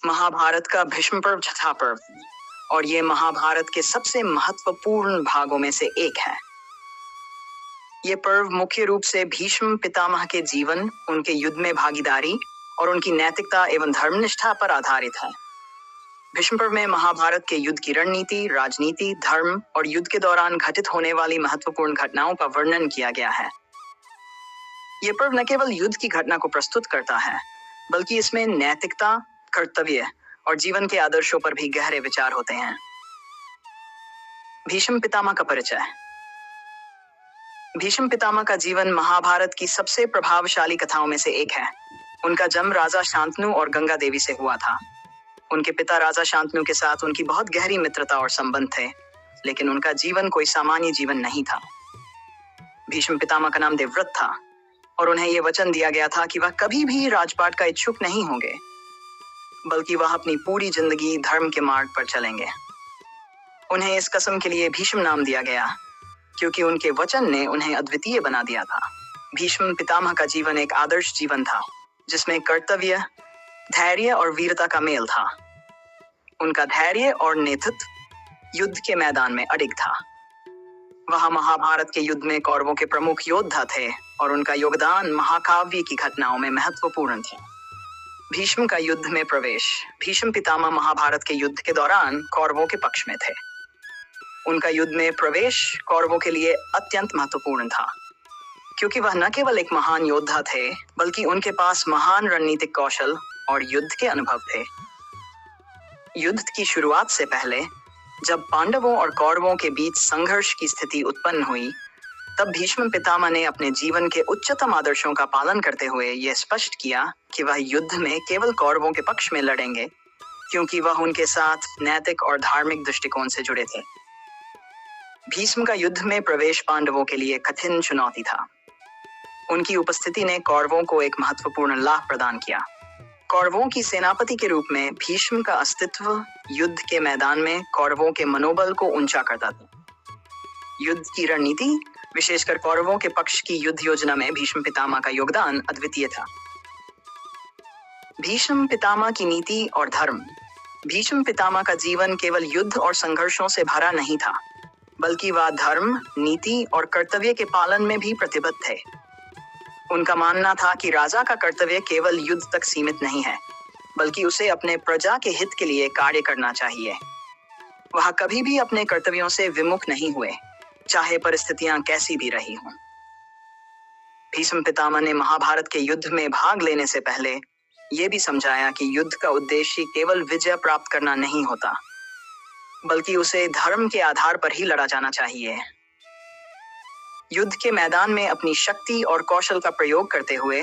महाभारत का भीष्म पर्व छठा पर्व और ये महाभारत के सबसे महत्वपूर्ण भागों में से एक है। ये पर्व मुख्य रूप से भीष्म पितामह के जीवन, उनके युद्ध में भागीदारी और उनकी नैतिकता एवं धर्मनिष्ठा पर आधारित है। भीष्म पर्व में महाभारत के युद्ध की रणनीति, राजनीति, धर्म और युद्ध के दौरान घटित होने वाली महत्वपूर्ण घटनाओं का वर्णन किया गया है। ये पर्व न केवल युद्ध की घटना को प्रस्तुत करता है, बल्कि इसमें नैतिकता, कर्तव्य और जीवन के आदर्शों पर भी गहरे विचार होते हैं। भीष्म पितामह का परिचय। भीष्म पितामह का जीवन महाभारत की सबसे प्रभावशाली कथाओं में से एक है। उनका जन्म राजा शांतनु और गंगा देवी से हुआ था। उनके पिता राजा शांतनु के साथ उनकी बहुत गहरी मित्रता और संबंध थे, लेकिन उनका जीवन कोई सामान्य जीवन नहीं था। भीष्म पितामह का नाम देवव्रत था और उन्हें यह वचन दिया गया था कि वह कभी भी राजपाट का इच्छुक नहीं होंगे, बल्कि वह अपनी पूरी जिंदगी धर्म के मार्ग पर चलेंगे। उन्हें इस कसम के लिए भीष्म नाम दिया गया, क्योंकि उनके वचन ने उन्हें अद्वितीय बना दिया था। भीष्म पितामह का जीवन एक आदर्श जीवन था, जिसमें कर्तव्य, धैर्य और वीरता का मेल था। उनका धैर्य और नेतृत्व युद्ध के मैदान में अडिग था। वह महाभारत के युद्ध में कौरवों के प्रमुख योद्धा थे और उनका योगदान महाकाव्य की घटनाओं में महत्वपूर्ण था। भीष्म का युद्ध में प्रवेश। भीष्म पितामह महाभारत के युद्ध के दौरान कौरवों के पक्ष में थे। उनका युद्ध में प्रवेश कौरवों के लिए अत्यंत महत्वपूर्ण था, क्योंकि वह न केवल एक महान योद्धा थे, बल्कि उनके पास महान रणनीतिक कौशल और युद्ध के अनुभव थे। युद्ध की शुरुआत से पहले, जब पांडवों और कौरवों के बीच संघर्ष की स्थिति उत्पन्न हुई, तब भीष्म पितामह ने अपने जीवन के उच्चतम आदर्शों का पालन करते हुए यह स्पष्ट किया कि वह युद्ध में केवल कौरवों के पक्ष में लड़ेंगे, क्योंकि वह उनके साथ नैतिक और धार्मिक दृष्टिकोण से जुड़े थे। भीष्म का युद्ध में प्रवेश पांडवों के लिए कठिन चुनौती था। उनकी उपस्थिति ने कौरवों को एक महत्वपूर्ण लाभ प्रदान किया। कौरवों की सेनापति के रूप में भीष्म का अस्तित्व युद्ध के मैदान में कौरवों के मनोबल को ऊंचा करता था। युद्ध की रणनीति, विशेषकर कौरवों के पक्ष की युद्ध योजना में भीष्म पितामह का योगदान अद्वितीय था। भीष्म पितामह की नीति और धर्म। भीष्म पितामह का जीवन केवल युद्ध और संघर्षों से भरा नहीं था, बल्कि वह धर्म, नीति और कर्तव्य के पालन में भी प्रतिबद्ध थे। उनका मानना था कि राजा का कर्तव्य केवल युद्ध तक सीमित नहीं है, बल्कि उसे अपने प्रजा के हित के लिए कार्य करना चाहिए। वह कभी भी अपने कर्तव्यों से विमुख नहीं हुए, चाहे परिस्थितियां कैसी भी रही हों। भीष्म पितामह ने महाभारत के युद्ध में भाग लेने से पहले यह भी समझाया कि युद्ध का उद्देश्य केवल विजय प्राप्त करना नहीं होता, बल्कि उसे धर्म के आधार पर ही लड़ा जाना चाहिए। युद्ध के मैदान में अपनी शक्ति और कौशल का प्रयोग करते हुए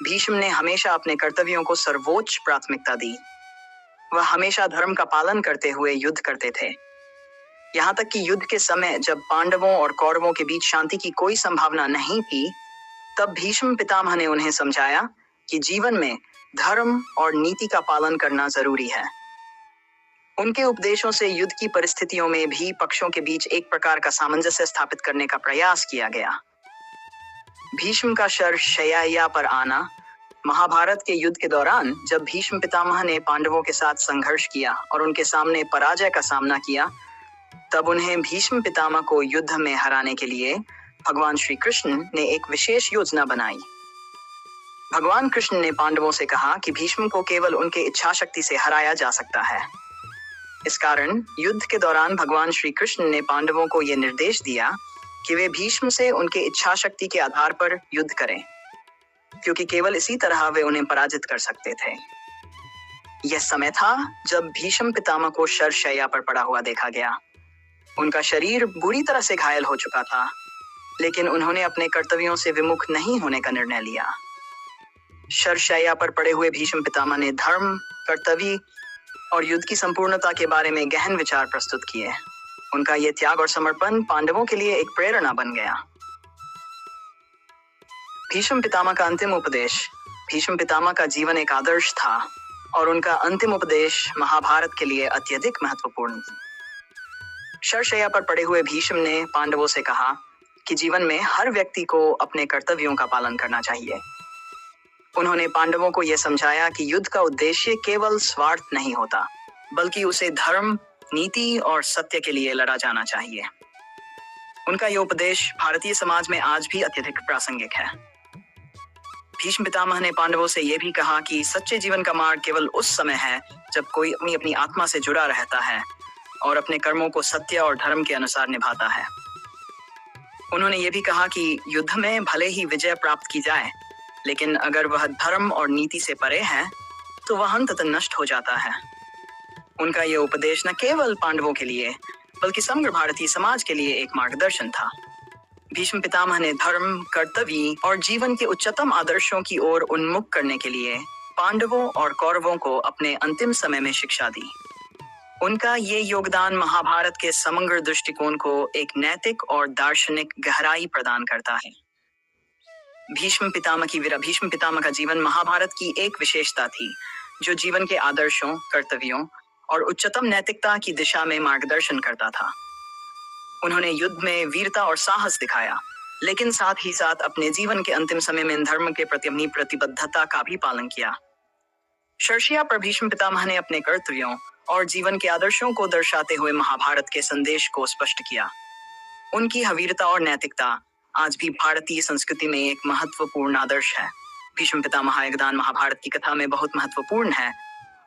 भीष्म ने हमेशा अपने कर्तव्यों को सर्वोच्च प्राथमिकता दी। वह हमेशा धर्म का पालन करते हुए युद्ध करते थे। यहाँ तक कि युद्ध के समय, जब पांडवों और कौरवों के बीच शांति की कोई संभावना नहीं थी, तब भीष्म पितामह ने उन्हें समझाया कि जीवन में धर्म और नीति का पालन करना जरूरी है। उनके उपदेशों से युद्ध की परिस्थितियों में भी पक्षों के बीच एक प्रकार का सामंजस्य स्थापित करने का प्रयास किया गया। भीष्म का शरशय्या पर आना। महाभारत के युद्ध के दौरान जब भीष्म पितामह ने पांडवों के साथ संघर्ष किया और उनके सामने पराजय का सामना किया, तब उन्हें भीष्म पितामह को युद्ध में हराने के लिए भगवान श्री कृष्ण ने एक विशेष योजना बनाई। भगवान कृष्ण ने पांडवों से कहा कि भीष्म को केवल उनके इच्छा शक्ति से हराया जा सकता है। इस कारण युद्ध के दौरान भगवान श्री कृष्ण ने पांडवों को यह निर्देश दिया कि वे भीष्म से उनके इच्छा शक्ति के आधार पर युद्ध करें, क्योंकि केवल इसी तरह वे उन्हें पराजित कर सकते थे। यह समय था जब भीष्म पितामह को शरशय्या पर पड़ा हुआ देखा गया। उनका शरीर बुरी तरह से घायल हो चुका था, लेकिन उन्होंने अपने कर्तव्यों से विमुख नहीं होने का निर्णय लिया। शरशय्या पर पड़े हुए भीष्म पितामह ने धर्म, कर्तव्य और युद्ध की संपूर्णता के बारे में गहन विचार प्रस्तुत किए। उनका यह त्याग और समर्पण पांडवों के लिए एक प्रेरणा बन गया। भीष्म पितामह का अंतिम उपदेश। भीष्म पितामह का जीवन एक आदर्श था और उनका अंतिम उपदेश महाभारत के लिए अत्यधिक महत्वपूर्ण था। शरशय्या पर पड़े हुए भीष्म ने पांडवों से कहा कि जीवन में हर व्यक्ति को अपने कर्तव्यों का पालन करना चाहिए। उन्होंने पांडवों को यह समझाया कि युद्ध का उद्देश्य केवल स्वार्थ नहीं होता, बल्कि उसे धर्म, नीति और सत्य के लिए लड़ा जाना चाहिए। उनका यह उपदेश भारतीय समाज में आज भी अत्यधिक प्रासंगिक है। भीष्म पितामह ने पांडवों से यह भी कहा कि सच्चे जीवन का मार्ग केवल उस समय है जब कोई अपनी आत्मा से जुड़ा रहता है और अपने कर्मों को सत्य और धर्म के अनुसार निभाता है। उन्होंने ये भी कहा कि युद्ध में भले ही विजय प्राप्त की जाए, लेकिन अगर वह धर्म और नीति से परे है तो वह अंततः नष्ट हो जाता है। उनका यह उपदेश न केवल पांडवों के लिए बल्कि समग्र भारतीय समाज के लिए एक मार्गदर्शन था। भीष्म पितामह ने धर्म, कर्तव्य और जीवन के उच्चतम आदर्शों की ओर उन्मुख करने के लिए पांडवों और कौरवों को अपने अंतिम समय में शिक्षा दी। उनका ये योगदान महाभारत के समग्र दृष्टिकोण को एक नैतिक और दार्शनिक गहराई प्रदान करता है। भीष्म पितामह का जीवन महाभारत की एक विशेषता थी, जो जीवन के आदर्शों, कर्तव्यों और उच्चतम नैतिकता की दिशा में मार्गदर्शन करता था। उन्होंने युद्ध में वीरता और साहस दिखाया, लेकिन साथ ही साथ अपने जीवन के अंतिम समय में धर्म के प्रति अपनी प्रतिबद्धता का भी पालन किया। शर्षिया पर भीष्म पितामह ने अपने कर्तव्यों और जीवन के आदर्शों को दर्शाते हुए महाभारत के संदेश को स्पष्ट किया। उनकी वीरता और नैतिकता आज भी भारतीय संस्कृति में एक महत्वपूर्ण आदर्श है। भीष्म पितामह योगदान महाभारत की कथा में बहुत महत्वपूर्ण है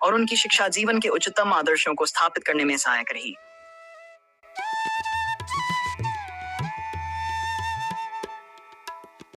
और उनकी शिक्षा जीवन के उच्चतम आदर्शों को स्थापित करने में सहायक रही।